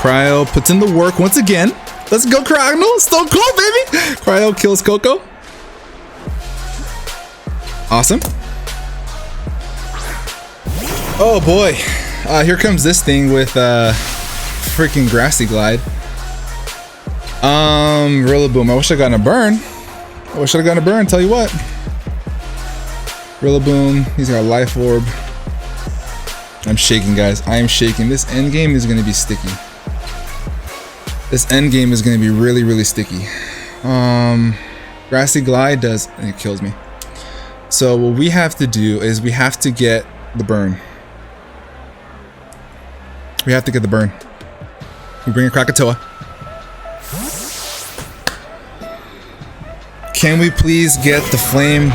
S1: Cryo puts in the work once again. Let's go, Cryogonal. Stone Cold, baby. Cryo kills Coco. Awesome. Oh, boy. Here comes this thing with freaking Grassy Glide. Rillaboom. I wish I got a burn. Tell you what. Rillaboom. He's got a Life Orb. I'm shaking, guys. I am shaking. This end game is going to be sticky. This end game is going to be really, really sticky. Grassy Glide does... It kills me. So what we have to do is we have to get the burn. We bring a Krakatoa. Can we please get the flame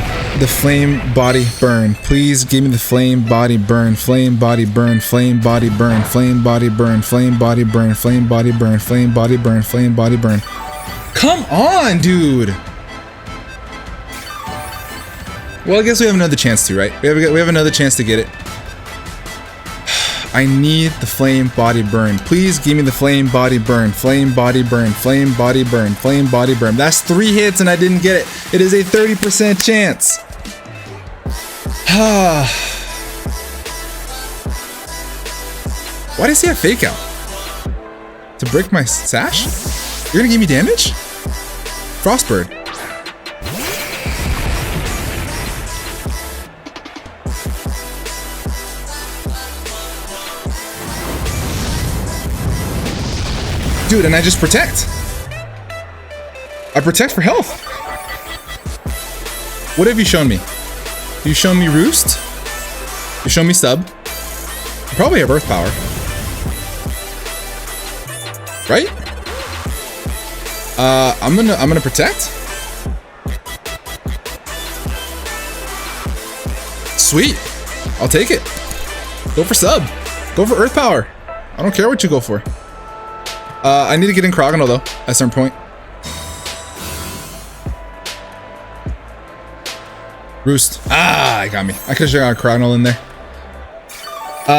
S1: body burn? Please give me the flame body burn. Flame body burn. Flame body burn. Flame body burn. Flame body burn. Flame body burn. Flame body burn. Flame body burn. Come on, dude. Well, I guess we have another chance to, right? We have another chance to get it. I need the flame body burn. Please give me the flame body burn. Flame body burn. Flame body burn. Flame body burn. That's 3 hits and I didn't get it. It is a 30% chance. Why does he have Fake Out? To break my sash? You're gonna give me damage? Frostbird. Dude, and I just protect. I protect for health. What have you shown me? You shown me Roost? You shown me Sub? You probably have Earth Power. Right? I'm gonna protect. Sweet. I'll take it. Go for Sub. Go for Earth Power. I don't care what you go for. I need to get in Cryogonal though, at a certain point. Roost. Ah, I got me. I could've got a Cryogonal in there.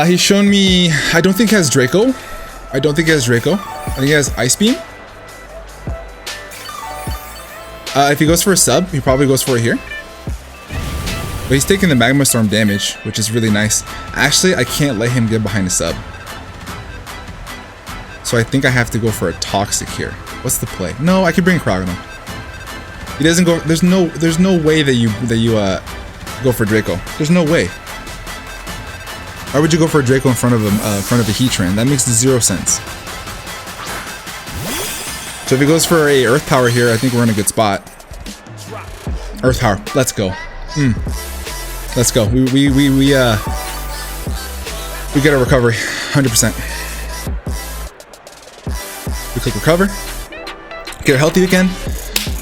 S1: He's shown me... I don't think he has Draco. think he has Ice Beam. If he goes for a sub, he probably goes for it here. But he's taking the Magma Storm damage, which is really nice. Actually, I can't let him get behind a sub. So I think I have to go for a Toxic here. What's the play? No, I could bring Crogno. He doesn't go. There's no way that you go for Draco. There's no way. Why would you go for a Draco in front of a Heatran? That makes 0 sense. So if he goes for a Earth Power here, I think we're in a good spot. Earth Power. Let's go. Let's go. We get a recovery. 100%. We click recover. Get healthy again.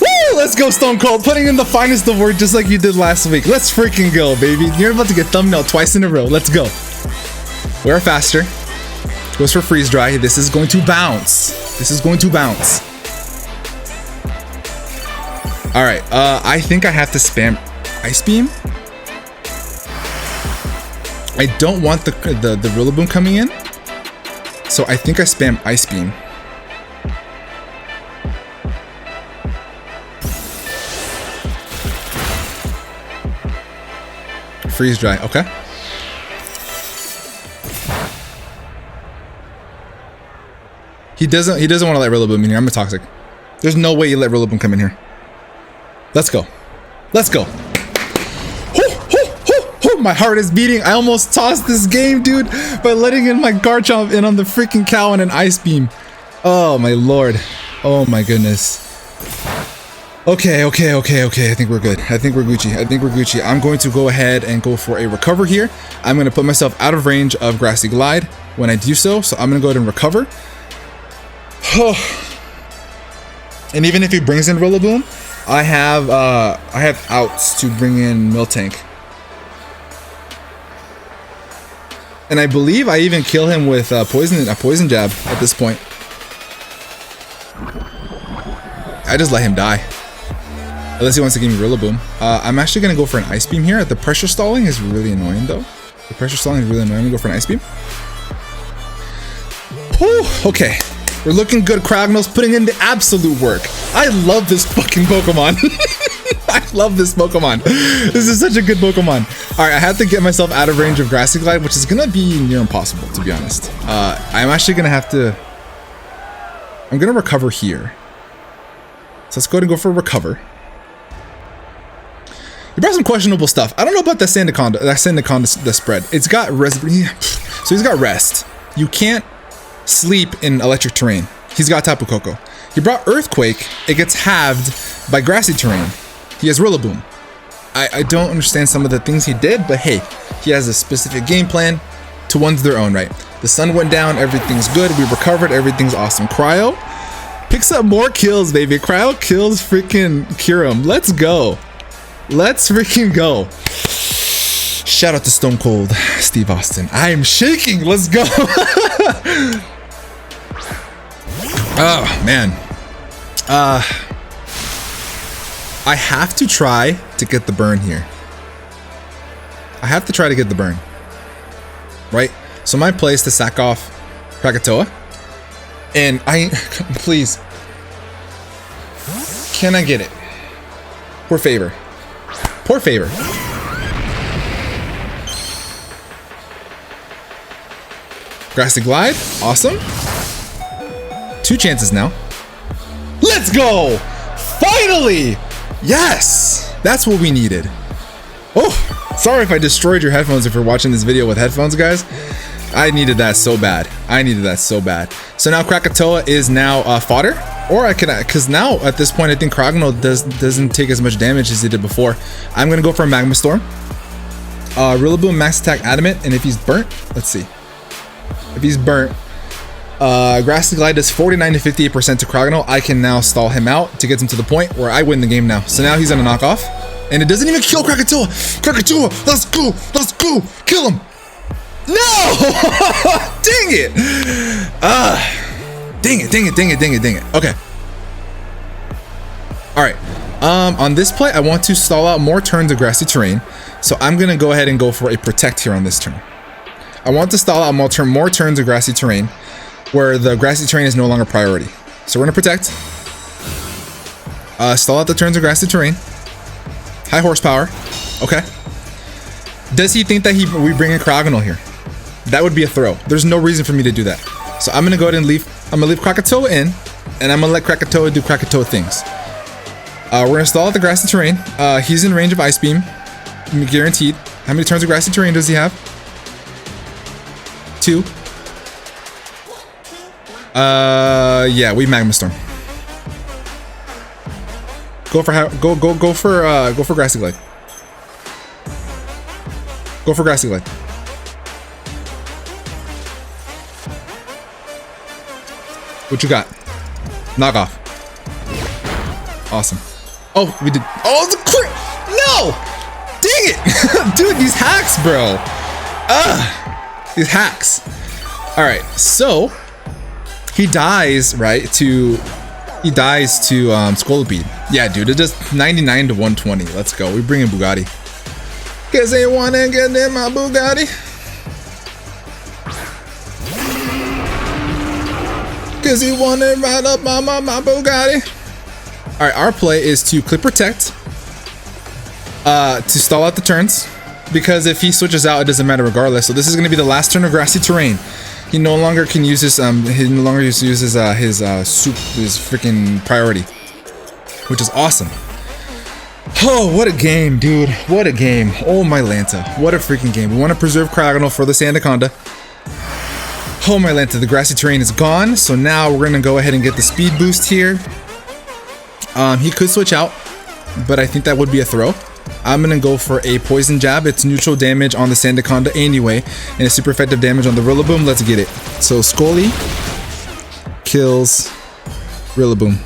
S1: Woo! Let's go, Stone Cold. Putting in the finest of work just like you did last week. Let's freaking go, baby. You're about to get thumbnail twice in a row. Let's go. We are faster. Goes for freeze dry. This is going to bounce. This is going to bounce. All right. I think I have to spam Ice Beam. I don't want the Rillaboom coming in, so I think I spam Ice Beam. Freeze dry. Okay. He doesn't want to let Rillaboom in here. I'm a Toxic. There's no way you let Rillaboom come in here. Let's go. Let's go. My heart is beating. I almost tossed this game, dude, by letting in my Garchomp in on the freaking cow and an Ice Beam. Oh my lord. Oh my goodness. Okay. I think we're good. I think we're Gucci. I'm going to go ahead and go for a recover here. I'm going to put myself out of range of Grassy Glide when I do so. So I'm going to go ahead and recover. And even if he brings in Rillaboom, I have outs to bring in Miltank. And I believe I even kill him with a poison jab at this point. I just let him die. Unless he wants to give me Rillaboom. I'm actually going to go for an Ice Beam here. The pressure stalling is really annoying though. The pressure stalling is really annoying. I'm going to go for an Ice Beam. Whew, okay. We're looking good. Kragnos putting in the absolute work. I love this fucking Pokemon. I love this Pokemon. This is such a good Pokemon. All right, I have to get myself out of range of Grassy Glide, which is gonna be near impossible, to be honest. I'm actually gonna have to. I'm gonna recover here. So let's go ahead and go for a recover. You brought some questionable stuff. I don't know about that Sandaconda. The spread. It's got rest. So he's got rest. You can't sleep in electric terrain. He's got Tapu Koko. He brought Earthquake. It gets halved by grassy terrain. He has Rillaboom. I don't understand some of the things he did, but hey, he has a specific game plan. To one's their own, right? The sun went down, everything's good, we recovered, everything's awesome. Cryo picks up more kills, baby. Cryo kills freaking Kyurem. Let's go. Let's freaking go. Shout out to Stone Cold Steve Austin. I am shaking. Let's go. Oh man. I have to try to get the burn here. I have to try to get the burn. Right? So my play is to sack off Krakatoa. And please. Can I get it? Poor favor. Poor favor. Grassy Glide. Awesome. 2 chances now. Let's go! Finally! Yes! That's what we needed. Oh, sorry if I destroyed your headphones if you're watching this video with headphones, guys. I needed that so bad. So now Krakatoa is now fodder. Or I could, because now at this point I think Krogno doesn't take as much damage as he did before. I'm going to go for a Magma Storm. Rillaboom max attack adamant. And if he's burnt, let's see. If he's burnt, Grassy Glide does 49 to 58% to Krogno. I can now stall him out to get him to the point where I win the game now. So now he's on a knockoff. And it doesn't even kill Krakatoa. Krakatoa, let's go. Kill him. No! Dang it. Dang it. Okay. All right. On this play, I want to stall out more turns of grassy terrain. So I'm going to go ahead and go for a protect here on this turn. I want to stall out more turns of grassy terrain. where the grassy terrain is no longer priority. So we're gonna protect. Stall out the turns of grassy terrain. High horsepower. Okay. Does he think that we bring in Cryogonal here? That would be a throw. There's no reason for me to do that. So I'm gonna go ahead and leave. I'm gonna leave Krakatoa in, and I'm gonna let Krakatoa do Krakatoa things. We're gonna stall out the grassy terrain. He's in range of Ice Beam, guaranteed. How many turns of grassy terrain does he have? 2. Yeah, we Magma Storm. Go for Grassy Glide. Go for Grassy Glide. What you got? Knock off. Awesome. Oh, we did. Oh, the crit! No! Dang it! Dude, these hacks, bro. These hacks. All right, so he dies, right? He dies to Scolipede. Yeah, dude, it does 99 to 120. Let's go. We bring in Bugatti. Cause they wanna get in my Bugatti. Cause he wanna ride up my Bugatti. All right, our play is to clip protect, to stall out the turns, because if he switches out, it doesn't matter regardless. So this is gonna be the last turn of grassy terrain. He no longer can use his he no longer uses his freaking priority, which is awesome. Oh, what a game, dude. What a game. Oh my Lanta. What a freaking game. We want to preserve Cryogonal for the Sandaconda. Oh my Lanta, the grassy terrain is gone. So now we're gonna go ahead and get the speed boost here. He could switch out, but I think that would be a throw. I'm gonna go for a poison jab. It's neutral damage on the Sandaconda anyway, and it's super effective damage on the Rillaboom. Let's get it. So Scully kills Rillaboom.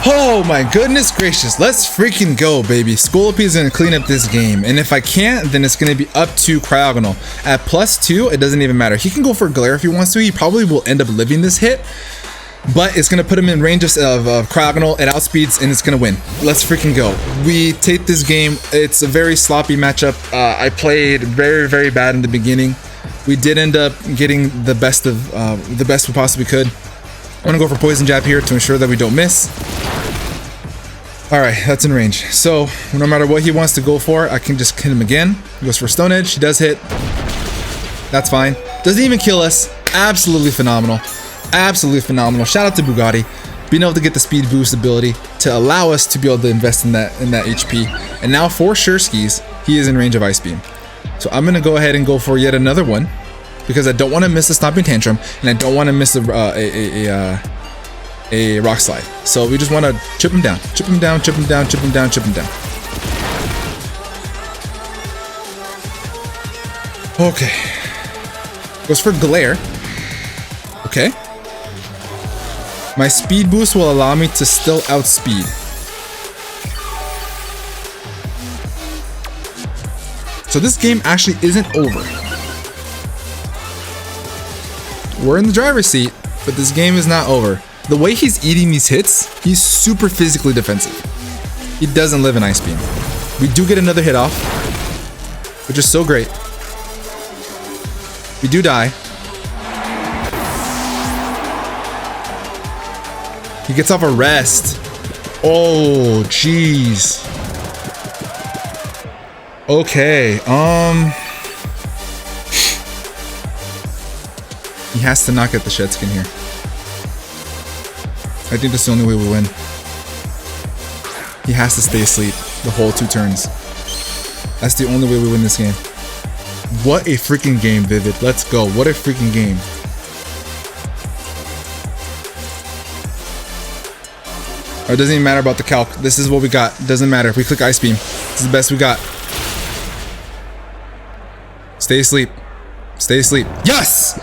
S1: Oh my goodness gracious, let's freaking go, baby. Scolipede is gonna clean up this game, and if I can't, then it's gonna be up to Cryogonal. At +2, it doesn't even matter. He can go for Glare if he wants to. He probably will end up living this hit, but it's gonna put him in range of Cryogonal. It outspeeds, and it's gonna win. Let's freaking go. We take this game. It's a very sloppy matchup. I played very, very bad in the beginning. We did end up getting the best we possibly could. I'm gonna go for Poison Jab here to ensure that we don't miss. All right, that's in range. So no matter what he wants to go for, I can just hit him again. He goes for Stone Edge. He does hit. That's fine. Doesn't even kill us. Absolutely phenomenal. Absolutely phenomenal. Shout out to Bugatti being able to get the speed boost ability to allow us to be able to invest in that HP. And now for sure skis, he is in range of Ice Beam. So I'm gonna go ahead and go for yet another one because I don't want to miss a Stomping Tantrum and I don't want to miss a Rock Slide. So we just want to chip him down, chip him down, chip him down, chip him down, chip him down. Okay. Goes for Glare. Okay. My speed boost will allow me to still outspeed. So this game actually isn't over. We're in the driver's seat, but this game is not over. The way he's eating these hits, he's super physically defensive. He doesn't live in Ice Beam. We do get another hit off, which is so great. We do die. He gets off a rest. Oh, jeez. Okay, he has to not get the Shed Skin here. I think that's the only way we win. He has to stay asleep the whole 2 turns. That's the only way we win this game. What a freaking game, Vivid. Let's go. What a freaking game. It doesn't even matter about the calc. This is what we got. Doesn't matter. If we click Ice Beam, this is the best we got. Stay asleep. Stay asleep. Yes!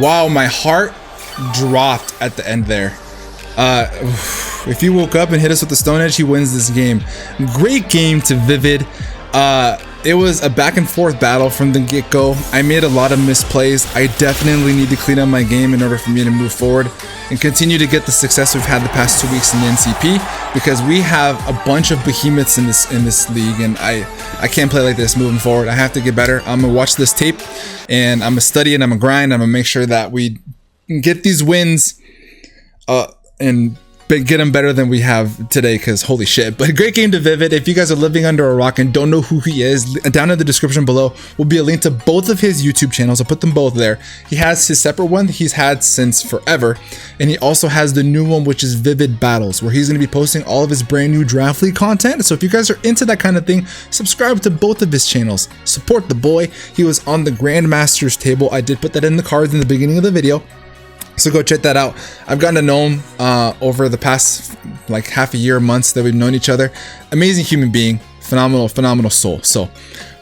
S1: Wow, my heart dropped at the end there. If he woke up and hit us with the Stone Edge, he wins this game. Great game to Vivid. It was a back and forth battle from the get-go. I made a lot of misplays. I definitely need to clean up my game in order for me to move forward and continue to get the success we've had the past 2 weeks in the NCP, because we have a bunch of behemoths in this league, and I can't play like this moving forward. I have to get better. I'm gonna watch this tape and I'm gonna study and I'm gonna grind. I'm gonna make sure that we get these wins and get them better than we have today, because holy shit. But great game to Vivid. If you guys are living under a rock and don't know who he is, down in the description below will be a link to both of his YouTube channels. I'll put them both there. He has his separate one that he's had since forever, and he also has the new one, which is Vivid Battles, where he's going to be posting all of his brand new Draft League content. So if you guys are into that kind of thing, subscribe to both of his channels. Support the boy. He was on the Grandmaster's table. I did put that in the cards in the beginning of the video, so go check that out. I've gotten to know him over the past like half a year, months that we've known each other. Amazing human being, phenomenal soul. So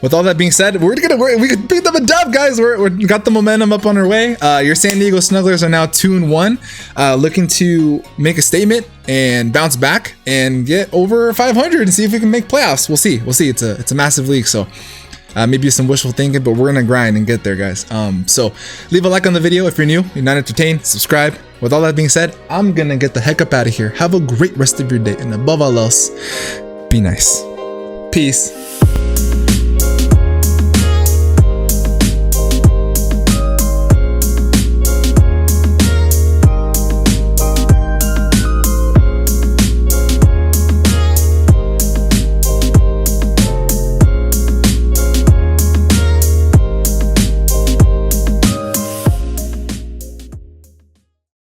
S1: with all that being said, we picked up a dub, guys. We got the momentum up on our way. Your San Diego Snugglers are now 2-1, looking to make a statement and bounce back and get over 500 and see if we can make playoffs. We'll see. It's a massive league, so maybe some wishful thinking, but we're gonna grind and get there, guys. So leave a like on the video if you're new, you're not entertained, subscribe. With all that being said, I'm gonna get the heck up out of here. Have a great rest of your day, and above all else, be nice. Peace.